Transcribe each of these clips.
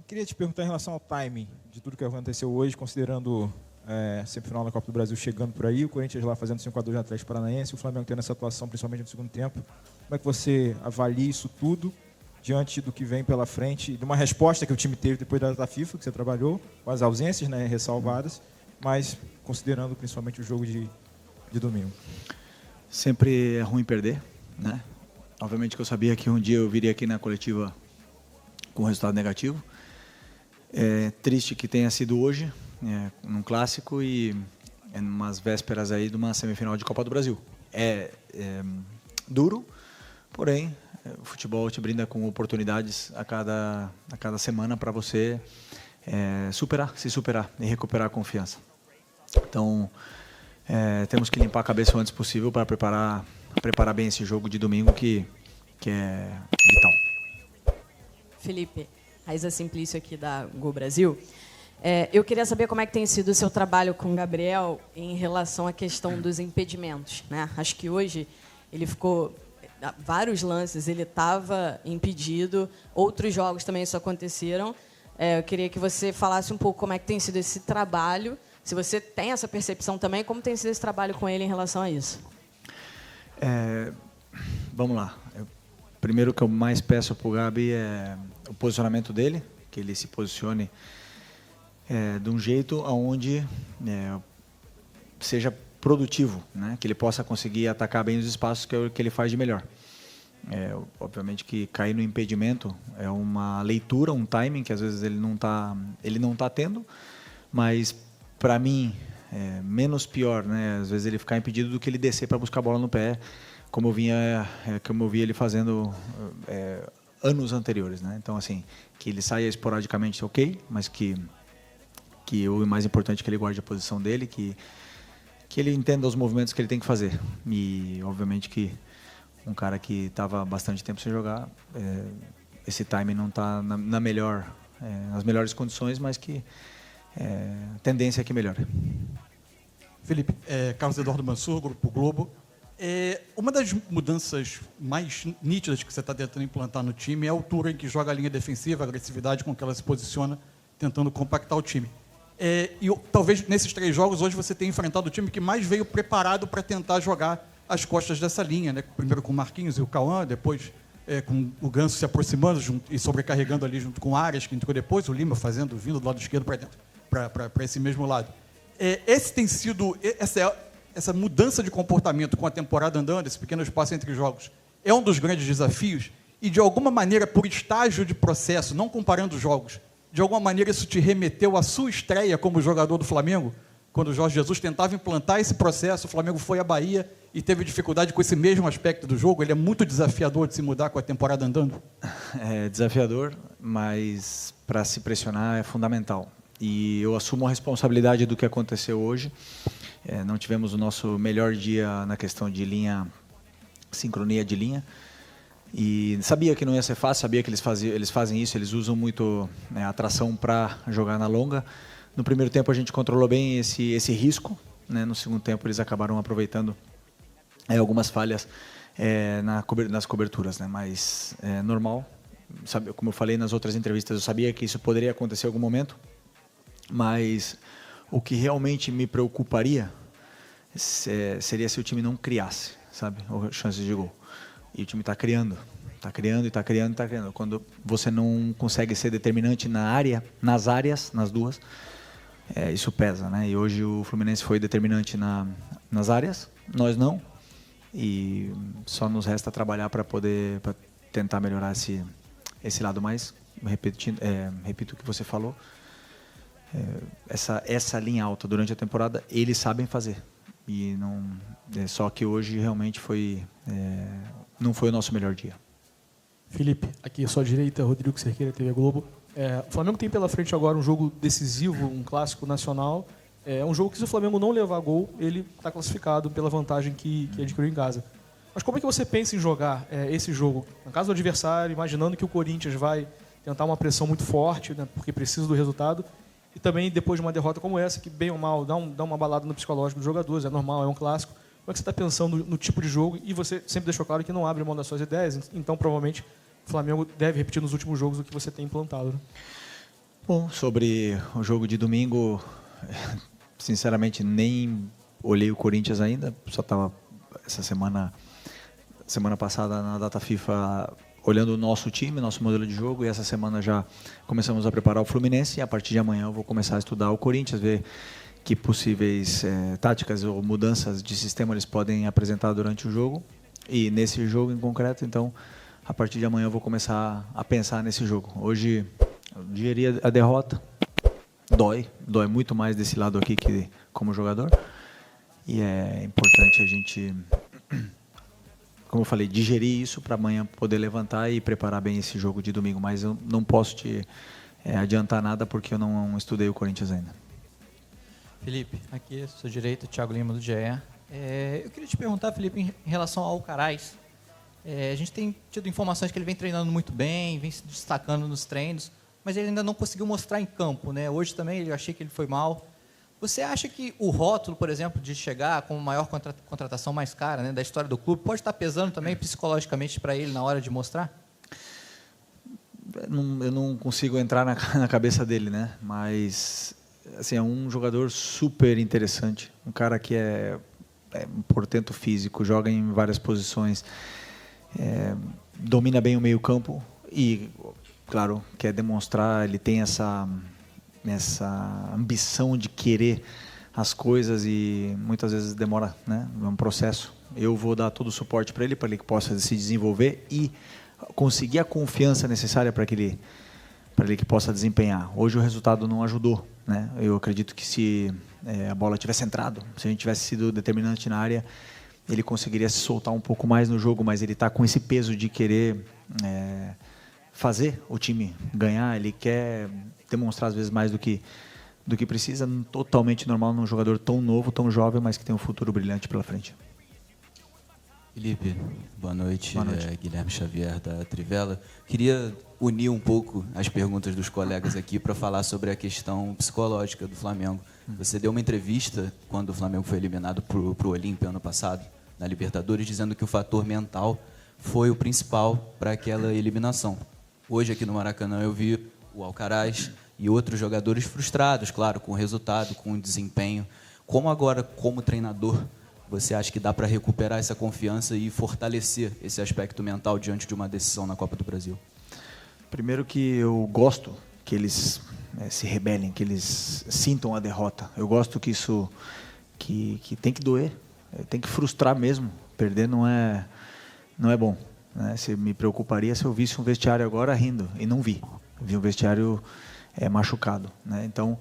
Queria te perguntar em relação ao timing de tudo que aconteceu hoje, considerando a semifinal da Copa do Brasil chegando por aí, o Corinthians lá fazendo 5-2 no Atlético Paranaense, o Flamengo tendo essa atuação, principalmente no segundo tempo. Como é que você avalia isso tudo diante do que vem pela frente, de uma resposta que o time teve depois da data FIFA, que você trabalhou, com as ausências, né, ressalvadas, mas considerando principalmente o jogo de domingo? Sempre é ruim perder, né? Obviamente que eu sabia que um dia eu viria aqui na coletiva com resultado negativo. É triste que tenha sido hoje, num clássico e em umas vésperas aí de uma semifinal de Copa do Brasil. É duro, porém o futebol te brinda com oportunidades a cada semana para você se superar e recuperar a confiança. Então temos que limpar a cabeça o antes possível para preparar bem esse jogo de domingo que é vital. Felipe, Raíza Simplício aqui da Gol Brasil. Eu queria saber como é que tem sido o seu trabalho com o Gabriel em relação à questão dos impedimentos, né? Acho que hoje ele ficou vários lances, ele estava impedido, outros jogos também isso aconteceram. Eu queria que você falasse um pouco como é que tem sido esse trabalho, se você tem essa percepção também, como tem sido esse trabalho com ele em relação a isso. Vamos lá. Primeiro, o que eu mais peço para o Gabi é o posicionamento dele, que ele se posicione de um jeito onde seja produtivo, né? Que ele possa conseguir atacar bem os espaços, que é o que ele faz de melhor. Obviamente que cair no impedimento é uma leitura, um timing que às vezes ele não tá tendo, mas para mim é menos pior, né? Às vezes ele ficar impedido do que ele descer para buscar a bola no pé, como eu vi ele fazendo anos anteriores, né? Então, assim, que ele saia esporadicamente, ok, mas que o mais importante é que ele guarde a posição dele, que ele entenda os movimentos que ele tem que fazer. E, obviamente, que um cara que estava bastante tempo sem jogar, esse timing não está nas melhores condições, mas que a tendência é que melhore. Felipe, Carlos Eduardo Mansur, Grupo Globo. Uma das mudanças mais nítidas que você está tentando implantar no time é a altura em que joga a linha defensiva, a agressividade com que ela se posiciona, tentando compactar o time. Talvez nesses 3 jogos, hoje você tenha enfrentado o time que mais veio preparado para tentar jogar as costas dessa linha, né? Primeiro com o Marquinhos e o Cauã, depois com o Ganso se aproximando e sobrecarregando ali junto com o Arias, que entrou depois, o Lima vindo do lado esquerdo para dentro, para esse mesmo lado. Esse tem sido... Essa mudança de comportamento com a temporada andando, esse pequeno espaço entre jogos, é um dos grandes desafios e, de alguma maneira, por estágio de processo, não comparando jogos, de alguma maneira isso te remeteu à sua estreia como jogador do Flamengo, quando o Jorge Jesus tentava implantar esse processo, o Flamengo foi à Bahia e teve dificuldade com esse mesmo aspecto do jogo. Ele é muito desafiador de se mudar com a temporada andando? É desafiador, mas para se pressionar é fundamental. E eu assumo a responsabilidade do que aconteceu hoje. Não tivemos o nosso melhor dia na questão de linha, sincronia de linha. E sabia que não ia ser fácil, sabia que eles fazem isso, eles usam muito a tração para jogar na longa. No primeiro tempo a gente controlou bem esse risco, né? No segundo tempo eles acabaram aproveitando algumas falhas nas coberturas, né? Mas é normal, sabe, como eu falei nas outras entrevistas, eu sabia que isso poderia acontecer em algum momento, mas o que realmente me preocuparia seria se o time não criasse, sabe, chances de gol. E o time está criando. Quando você não consegue ser determinante nas duas, isso pesa, né? E hoje o Fluminense foi determinante nas áreas, nós não. E só nos resta trabalhar para tentar melhorar esse lado mais. Repito o que você falou. Essa linha alta durante a temporada eles sabem fazer. E não, só que hoje realmente não foi o nosso melhor dia. Felipe, aqui à sua direita, Rodrigo Cerqueira, TV Globo. O Flamengo tem pela frente agora um jogo decisivo, um clássico nacional. É um jogo que, se o Flamengo não levar gol, ele está classificado pela vantagem que adquiriu em casa. Mas como é que você pensa em jogar esse jogo? No caso do adversário, imaginando que o Corinthians vai tentar uma pressão muito forte, né, porque precisa do resultado, e também depois de uma derrota como essa, que bem ou mal dá uma balada no psicológico dos jogadores, é normal, é um clássico. Como é que você está pensando no tipo de jogo? E você sempre deixou claro que não abre mão das suas ideias, então provavelmente o Flamengo deve repetir nos últimos jogos o que você tem implantado, né? Bom, sobre o jogo de domingo, sinceramente nem olhei o Corinthians ainda, só estava essa semana passada na data FIFA olhando o nosso time, nosso modelo de jogo, e essa semana já começamos a preparar o Fluminense, e a partir de amanhã eu vou começar a estudar o Corinthians, ver que possíveis táticas ou mudanças de sistema eles podem apresentar durante o jogo, e nesse jogo em concreto, então, a partir de amanhã eu vou começar a pensar nesse jogo. Hoje, eu digeria a derrota, dói muito mais desse lado aqui que como jogador, e é importante a gente, como eu falei, digerir isso para amanhã poder levantar e preparar bem esse jogo de domingo. Mas eu não posso te adiantar nada porque eu não estudei o Corinthians ainda. Felipe, aqui à sua direita, Thiago Lima do GE. Eu queria te perguntar, Felipe, em relação ao Alcaraz. A gente tem tido informações que ele vem treinando muito bem, vem se destacando nos treinos, mas ele ainda não conseguiu mostrar em campo, né? Hoje também eu achei que ele foi mal. Você acha que o rótulo, por exemplo, de chegar como a maior contratação mais cara, né, da história do clube, pode estar pesando também psicologicamente para ele na hora de mostrar? Eu não consigo entrar na cabeça dele, né? Mas assim, é um jogador super interessante, um cara que é um portento físico, joga em várias posições, domina bem o meio-campo e, claro, quer demonstrar, ele tem essa ambição de querer as coisas e muitas vezes demora, né? É um processo. Eu vou dar todo o suporte para ele que possa se desenvolver e conseguir a confiança necessária para ele que possa desempenhar. Hoje o resultado não ajudou, né? Eu acredito que se a bola tivesse entrado, se a gente tivesse sido determinante na área, ele conseguiria se soltar um pouco mais no jogo, mas ele está com esse peso de querer fazer o time ganhar, ele quer demonstrar às vezes mais do que precisa, totalmente normal num jogador tão novo, tão jovem, mas que tem um futuro brilhante pela frente. Felipe, boa noite. Boa noite. Guilherme Xavier da Trivela. Queria unir um pouco as perguntas dos colegas aqui para falar sobre a questão psicológica do Flamengo. Você deu uma entrevista quando o Flamengo foi eliminado para o Olímpia ano passado, na Libertadores, dizendo que o fator mental foi o principal para aquela eliminação. Hoje aqui no Maracanã eu vi o Alcaraz e outros jogadores frustrados, claro, com o resultado, com o desempenho. Como agora, como treinador, você acha que dá para recuperar essa confiança e fortalecer esse aspecto mental diante de uma decisão na Copa do Brasil? Primeiro que eu gosto que eles se rebelem, que eles sintam a derrota. Eu gosto que isso que tem que doer, tem que frustrar mesmo. Perder não é bom, né? Se me preocuparia se eu visse um vestiário agora rindo, e não vi. Vi um vestiário machucado, né? Então,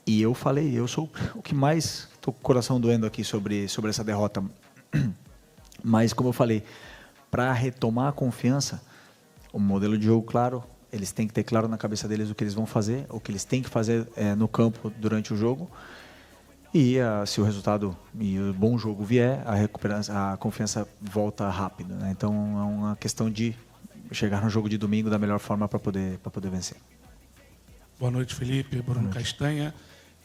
e eu falei, eu sou o que mais estou com o coração doendo aqui sobre essa derrota. Mas, como eu falei, para retomar a confiança, o modelo de jogo claro, eles têm que ter claro na cabeça deles o que eles vão fazer, o que eles têm que fazer no campo durante o jogo. E se o resultado e o bom jogo vier, a confiança volta rápido, né? Então é uma questão de chegar no jogo de domingo da melhor forma para poder vencer. Boa noite, Felipe. Bruno Castanha.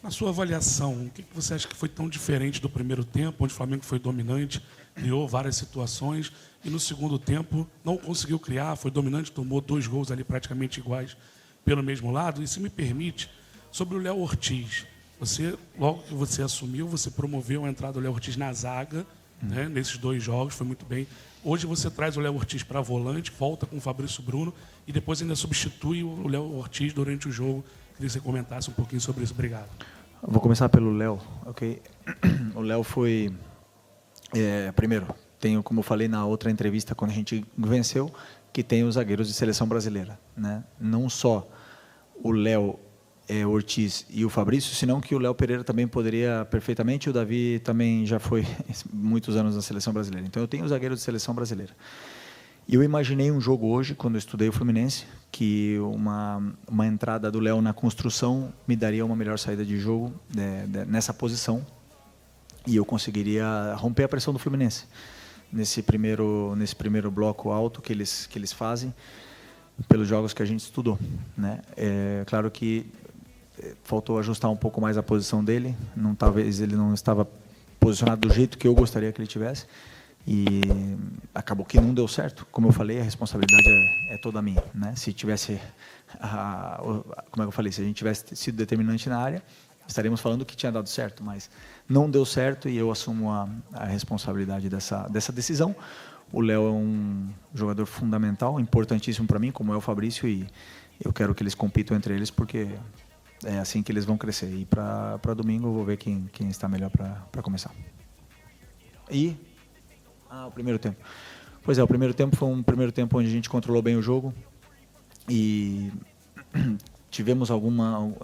Na sua avaliação, o que você acha que foi tão diferente do primeiro tempo, onde o Flamengo foi dominante, criou várias situações, e no segundo tempo não conseguiu criar, foi dominante, tomou 2 gols ali praticamente iguais pelo mesmo lado? E se me permite, sobre o Léo Ortiz, logo que você assumiu, você promoveu a entrada do Léo Ortiz na zaga, né, nesses 2 jogos, foi muito bem. Hoje você traz o Léo Ortiz para volante, volta com o Fabrício Bruno e depois ainda substitui o Léo Ortiz durante o jogo. Queria que você comentasse um pouquinho sobre isso. Obrigado. Vou começar pelo Léo. Okay. O Léo foi... primeiro, como eu falei na outra entrevista, quando a gente venceu, que tem os zagueiros de seleção brasileira, né? Não só o Léo Ortiz e o Fabrício, senão que o Léo Pereira também poderia perfeitamente, e o Davi também já foi muitos anos na seleção brasileira. Então eu tenho os zagueiros de seleção brasileira. E eu imaginei um jogo hoje, quando eu estudei o Fluminense, que uma entrada do Léo na construção me daria uma melhor saída de jogo nessa posição, e eu conseguiria romper a pressão do Fluminense nesse primeiro bloco alto que eles fazem, pelos jogos que a gente estudou, né? Claro que faltou ajustar um pouco mais a posição dele, talvez ele não estava posicionado do jeito que eu gostaria que ele tivesse, E acabou que não deu certo. Como eu falei, a responsabilidade é toda minha, né? Se tivesse, como é que eu falei, se a gente tivesse sido determinante na área, estaríamos falando que tinha dado certo, mas não deu certo e eu assumo a responsabilidade dessa decisão. O Léo é um jogador fundamental, importantíssimo para mim, como é o Fabrício, e eu quero que eles compitam entre eles, porque é assim que eles vão crescer. E para domingo eu vou ver quem está melhor para começar. E o primeiro tempo. Pois é, o primeiro tempo foi um primeiro tempo onde a gente controlou bem o jogo e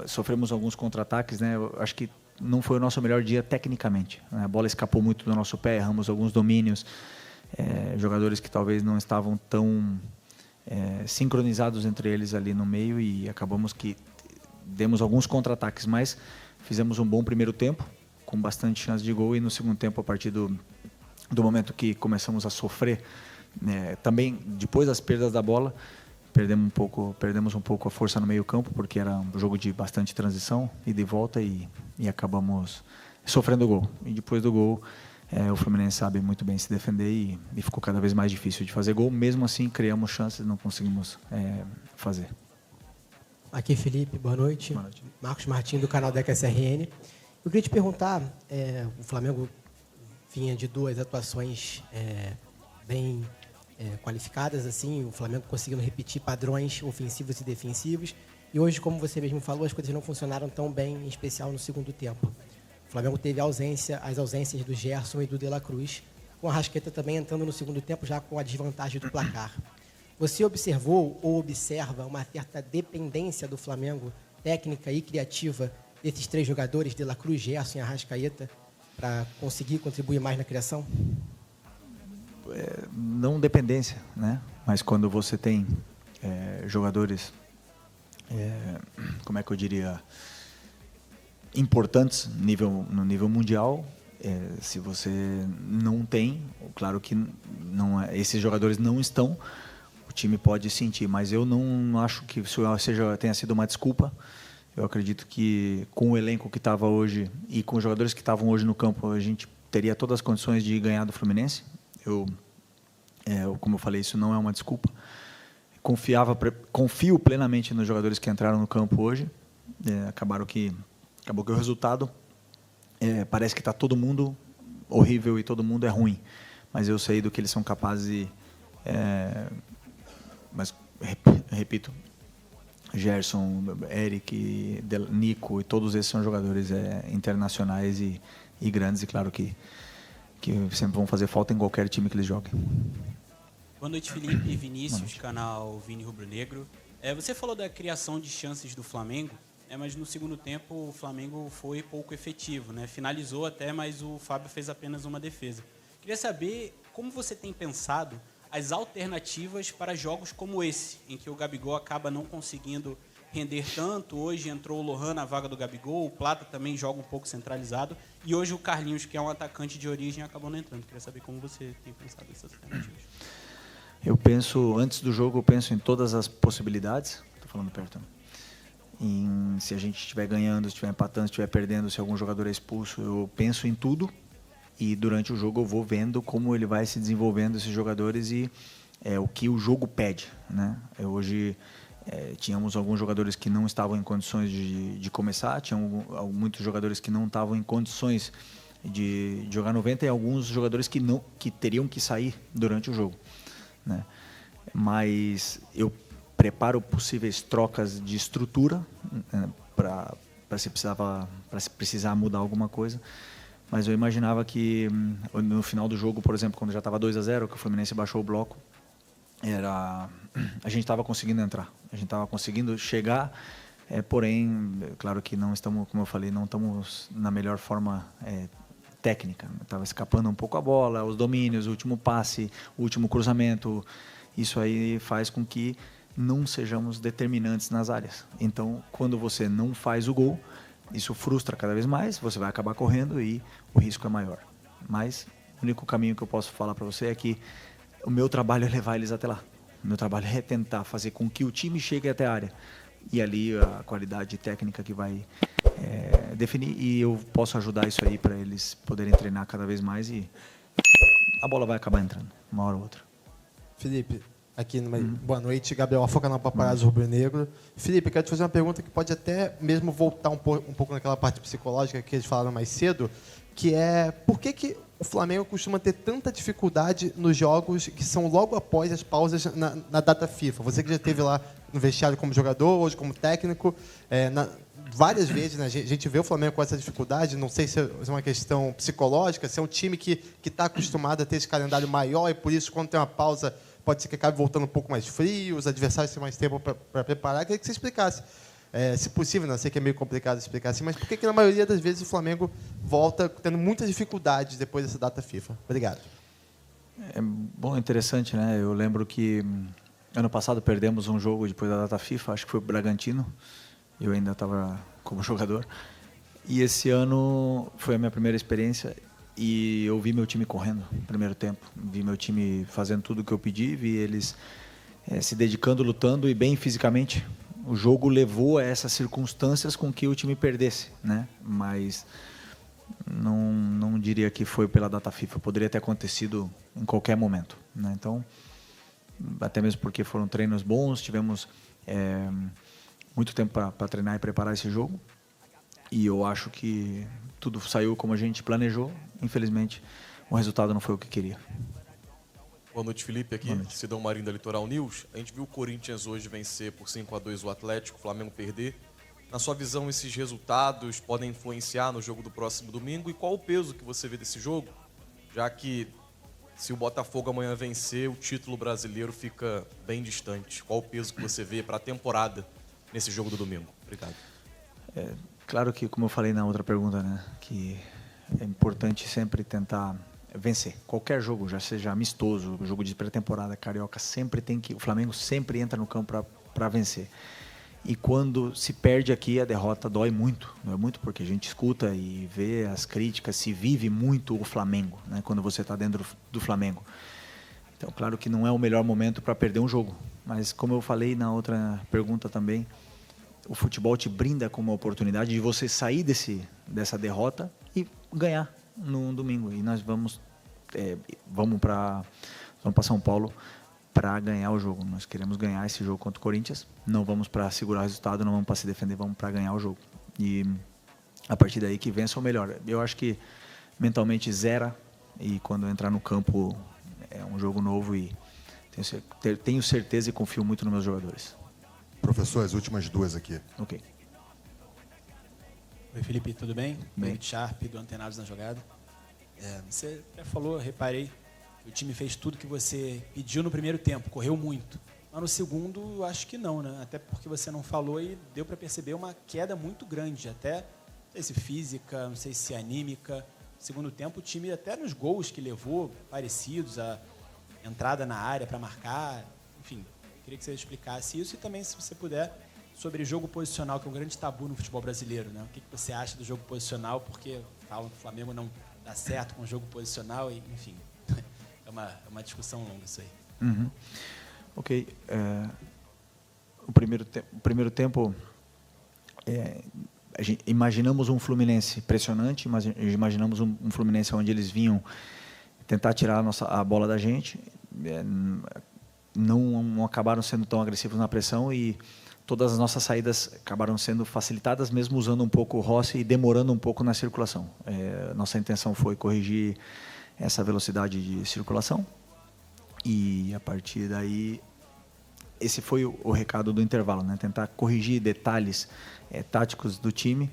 sofremos alguns contra-ataques, né? Eu acho que não foi o nosso melhor dia tecnicamente, né? A bola escapou muito do nosso pé, erramos alguns domínios, jogadores que talvez não estavam tão sincronizados entre eles ali no meio e acabamos que demos alguns contra-ataques, mas fizemos um bom primeiro tempo com bastante chance de gol e no segundo tempo, a partir do momento que começamos a sofrer, também depois das perdas da bola, perdemos um pouco a força no meio campo, porque era um jogo de bastante transição e de volta e acabamos sofrendo o gol. E depois do gol, o Fluminense sabe muito bem se defender e ficou cada vez mais difícil de fazer gol. Mesmo assim, criamos chances e não conseguimos fazer. Aqui, Felipe, boa noite. Boa noite. Marcos Martins, do canal Deca SRN. Eu queria te perguntar, o Flamengo vinha de 2 atuações bem qualificadas, assim, o Flamengo conseguindo repetir padrões ofensivos e defensivos, e hoje, como você mesmo falou, as coisas não funcionaram tão bem, em especial no segundo tempo. O Flamengo teve as ausências do Gerson e do De La Cruz, com a Arrascaeta também entrando no segundo tempo já com a desvantagem do placar. Você observou ou observa uma certa dependência do Flamengo, técnica e criativa, desses 3 jogadores, De La Cruz, Gerson e Arrascaeta, para conseguir contribuir mais na criação? Não dependência, né? Mas quando você tem jogadores, como é que eu diria, importantes no nível mundial, se você não tem, claro que esses jogadores não estão, o time pode sentir, mas eu não acho que isso tenha sido uma desculpa. Eu acredito que com o elenco que estava hoje e com os jogadores que estavam hoje no campo, a gente teria todas as condições de ganhar do Fluminense. Como eu falei, isso não é uma desculpa. Confio plenamente nos jogadores que entraram no campo hoje. Acabou que o resultado parece que está todo mundo horrível e todo mundo é ruim. Mas eu sei do que eles são capazes mas repito, Gerson, Eric, Nico e todos esses são jogadores internacionais e grandes e claro que sempre vão fazer falta em qualquer time que eles joguem. Boa noite, Felipe e Vinícius, canal Vini Rubro Negro. Você falou da criação de chances do Flamengo, mas no segundo tempo o Flamengo foi pouco efetivo, né? Finalizou até, mas o Fábio fez apenas uma defesa. Queria saber como você tem pensado as alternativas para jogos como esse, em que o Gabigol acaba não conseguindo render tanto. Hoje entrou o Lohan na vaga do Gabigol, o Plata também joga um pouco centralizado, e hoje o Carlinhos, que é um atacante de origem, acabou não entrando. Queria saber como você tem pensado essas alternativas. Antes do jogo, eu penso em todas as possibilidades. Estou falando perto. Se a gente estiver ganhando, se estiver empatando, se estiver perdendo, se algum jogador é expulso, eu penso em tudo. E durante o jogo eu vou vendo como ele vai se desenvolvendo, esses jogadores, e o que o jogo pede, né? Hoje tínhamos alguns jogadores que não estavam em condições de começar, tinham muitos jogadores que não estavam em condições de jogar 90 e alguns jogadores que teriam que sair durante o jogo, né? Mas eu preparo possíveis trocas de estrutura para se precisar mudar alguma coisa. Mas eu imaginava que no final do jogo, por exemplo, quando já estava 2-0, que o Fluminense baixou o bloco, a gente estava conseguindo entrar, a gente estava conseguindo chegar, porém, claro que não estamos, como eu falei, não estamos na melhor forma técnica. Estava escapando um pouco a bola, os domínios, o último passe, o último cruzamento. Isso aí faz com que não sejamos determinantes nas áreas. Então, quando você não faz o gol, isso frustra cada vez mais, você vai acabar correndo e o risco é maior. Mas o único caminho que eu posso falar para você é que o meu trabalho é levar eles até lá. O meu trabalho é tentar fazer com que o time chegue até a área. E ali a qualidade técnica que vai definir. E eu posso ajudar isso aí para eles poderem treinar cada vez mais e a bola vai acabar entrando, uma hora ou outra. Felipe, aqui boa noite, Gabriel Afoca na Paparazzo Rubro Negro. Felipe, quero te fazer uma pergunta que pode até mesmo voltar um pouco naquela parte psicológica que eles falaram mais cedo, que é por que o Flamengo costuma ter tanta dificuldade nos jogos que são logo após as pausas na data FIFA? Você que já esteve lá no vestiário como jogador, hoje como técnico, várias vezes, né, a gente vê o Flamengo com essa dificuldade, não sei se é uma questão psicológica, se é um time que está acostumado a ter esse calendário maior e por isso, quando tem uma pausa, pode ser que acabe voltando um pouco mais frio, os adversários têm mais tempo para preparar. Queria que você explicasse, se possível, não sei que é meio complicado explicar assim, mas por que na maioria das vezes o Flamengo volta tendo muitas dificuldades depois dessa data FIFA? Obrigado. É bom, interessante, né? Eu lembro que ano passado perdemos um jogo depois da data FIFA, acho que foi o Bragantino, eu ainda estava como jogador, e esse ano foi a minha primeira experiência e eu vi meu time correndo no primeiro tempo, vi meu time fazendo tudo o que eu pedi, vi eles se dedicando, lutando e bem fisicamente. O jogo levou a essas circunstâncias com que o time perdesse, né? Mas não diria que foi pela data FIFA, poderia ter acontecido em qualquer momento, né? Então, até mesmo porque foram treinos bons, tivemos muito tempo para treinar e preparar esse jogo, e eu acho que tudo saiu como a gente planejou. Infelizmente, o resultado não foi o que queria. Boa noite, Felipe. Aqui, Sidão Marinho da Litoral News. A gente viu o Corinthians hoje vencer por 5-2 o Atlético, o Flamengo perder. Na sua visão, esses resultados podem influenciar no jogo do próximo domingo? E qual o peso que você vê desse jogo? Já que, se o Botafogo amanhã vencer, o título brasileiro fica bem distante. Qual o peso que você vê para a temporada nesse jogo do domingo? Obrigado. Claro que, como eu falei na outra pergunta, né, que é importante sempre tentar vencer. Qualquer jogo, já seja amistoso, jogo de pré-temporada, carioca, o Flamengo sempre entra no campo para vencer. E quando se perde aqui, a derrota dói muito porque a gente escuta e vê as críticas, se vive muito o Flamengo, né, quando você está dentro do Flamengo. Então, claro que não é o melhor momento para perder um jogo, mas como eu falei na outra pergunta também, o futebol te brinda com uma oportunidade de você sair dessa derrota e ganhar no domingo. E nós vamos para São Paulo para ganhar o jogo. Nós queremos ganhar esse jogo contra o Corinthians. Não vamos para segurar o resultado, não vamos para se defender, vamos para ganhar o jogo. E a partir daí que vença o melhor. Eu acho que mentalmente zera, e quando entrar no campo é um jogo novo e tenho certeza e confio muito nos meus jogadores. Professor, as últimas duas aqui. Ok. Oi, Felipe, tudo bem? Bem. David Sharp, do Antenados na Jogada. Você até falou, reparei, que o time fez tudo que você pediu no primeiro tempo, correu muito. Mas no segundo, acho que não, né? Até porque você não falou e deu para perceber uma queda muito grande, até, não sei se física, não sei se anímica. No segundo tempo, o time, até nos gols que levou, parecidos, a entrada na área para marcar, enfim. Queria que você explicasse isso e também, se você puder, sobre jogo posicional, que é um grande tabu no futebol brasileiro, né? O que você acha do jogo posicional? Porque falam que o Flamengo não dá certo com o jogo posicional e, enfim, é uma discussão longa isso aí. Uhum. Ok. O primeiro tempo, imaginamos um Fluminense impressionante, mas imaginamos um Fluminense onde eles vinham tentar tirar a bola da gente. Não acabaram sendo tão agressivos na pressão e todas as nossas saídas acabaram sendo facilitadas, mesmo usando um pouco o Rossi e demorando um pouco na circulação. Nossa intenção foi corrigir essa velocidade de circulação e, a partir daí, esse foi o recado do intervalo, né? Tentar corrigir detalhes táticos do time,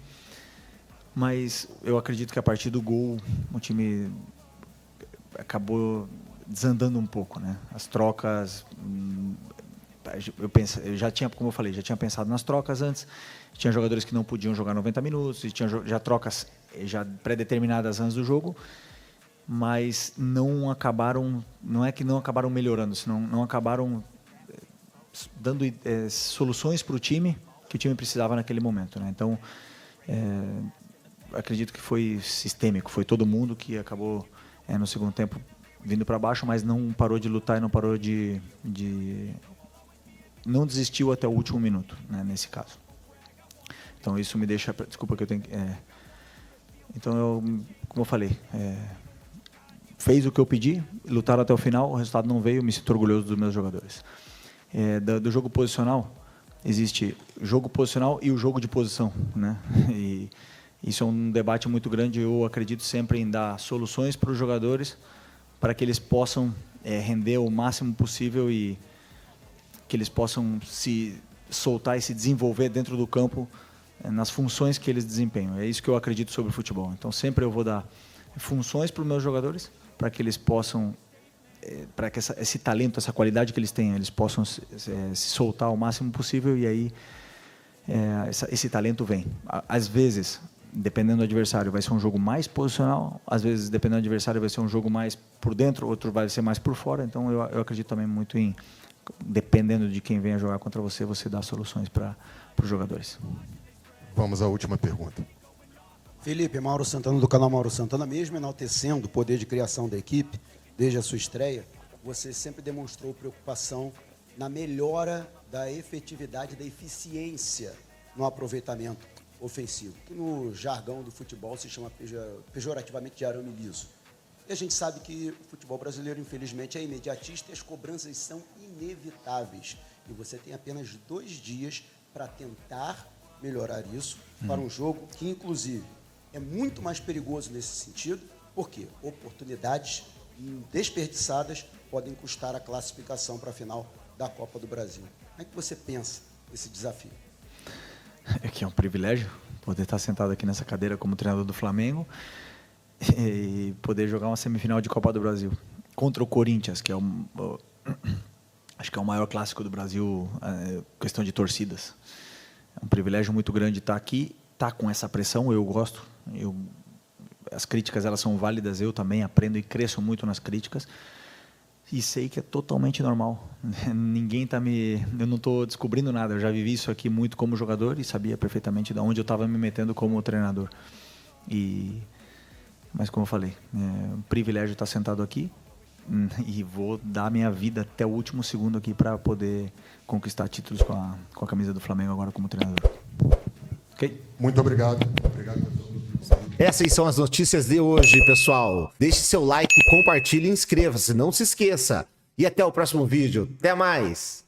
mas eu acredito que, a partir do gol, o time acabou desandando um pouco, né? As trocas, eu já tinha, como eu falei, já tinha pensado nas trocas antes. Tinha jogadores que não podiam jogar 90 minutos e tinha já trocas já pré-determinadas antes do jogo, mas não é que não acabaram melhorando, senão não acabaram dando soluções para o time que o time precisava naquele momento, né? Então, acredito que foi sistêmico, foi todo mundo que acabou no segundo tempo vindo para baixo, mas não parou de lutar e não parou não desistiu até o último minuto, né, nesse caso. Então isso me deixa, desculpa que eu tenho, então como eu falei, fez o que eu pedi, lutaram até o final, o resultado não veio, eu me sinto orgulhoso dos meus jogadores. Do jogo posicional, existe jogo posicional e o jogo de posição, né? E isso é um debate muito grande. Eu acredito sempre em dar soluções para os jogadores para que eles possam render o máximo possível e que eles possam se soltar e se desenvolver dentro do campo nas funções que eles desempenham. É isso que eu acredito sobre o futebol. Então sempre eu vou dar funções para os meus jogadores para que eles possam, para que esse talento, essa qualidade que eles têm, eles possam se soltar o máximo possível e aí esse talento vem. Às vezes, dependendo do adversário, vai ser um jogo mais posicional, às vezes, dependendo do adversário, vai ser um jogo mais por dentro, outro vai ser mais por fora. Então eu acredito também muito em, dependendo de quem venha jogar contra você, você dá soluções para os jogadores. Vamos à última pergunta. Felipe, Mauro Santana, do canal Mauro Santana, mesmo enaltecendo o poder de criação da equipe, desde a sua estreia, você sempre demonstrou preocupação na melhora da efetividade, da eficiência no aproveitamento ofensivo, que no jargão do futebol se chama pejorativamente de arame liso. E a gente sabe que o futebol brasileiro, infelizmente, é imediatista e as cobranças são inevitáveis. E você tem apenas 2 dias para tentar melhorar isso para um jogo que, inclusive, é muito mais perigoso nesse sentido, porque oportunidades desperdiçadas podem custar a classificação para a final da Copa do Brasil. Como é que você pensa esse desafio? É que é um privilégio poder estar sentado aqui nessa cadeira como treinador do Flamengo e poder jogar uma semifinal de Copa do Brasil contra o Corinthians, que é acho que é o maior clássico do Brasil, questão de torcidas. É um privilégio muito grande estar aqui, estar com essa pressão. Eu gosto, as críticas elas são válidas, eu também aprendo e cresço muito nas críticas e sei que é totalmente normal. Ninguém eu não estou descobrindo nada, eu já vivi isso aqui muito como jogador e sabia perfeitamente de onde eu estava me metendo como treinador. Mas como eu falei, é um privilégio estar sentado aqui e vou dar a minha vida até o último segundo aqui para poder conquistar títulos com a camisa do Flamengo agora como treinador. Ok? Muito obrigado. Essas são as notícias de hoje, pessoal. Deixe seu like, compartilhe e inscreva-se. Não se esqueça. E até o próximo vídeo. Até mais!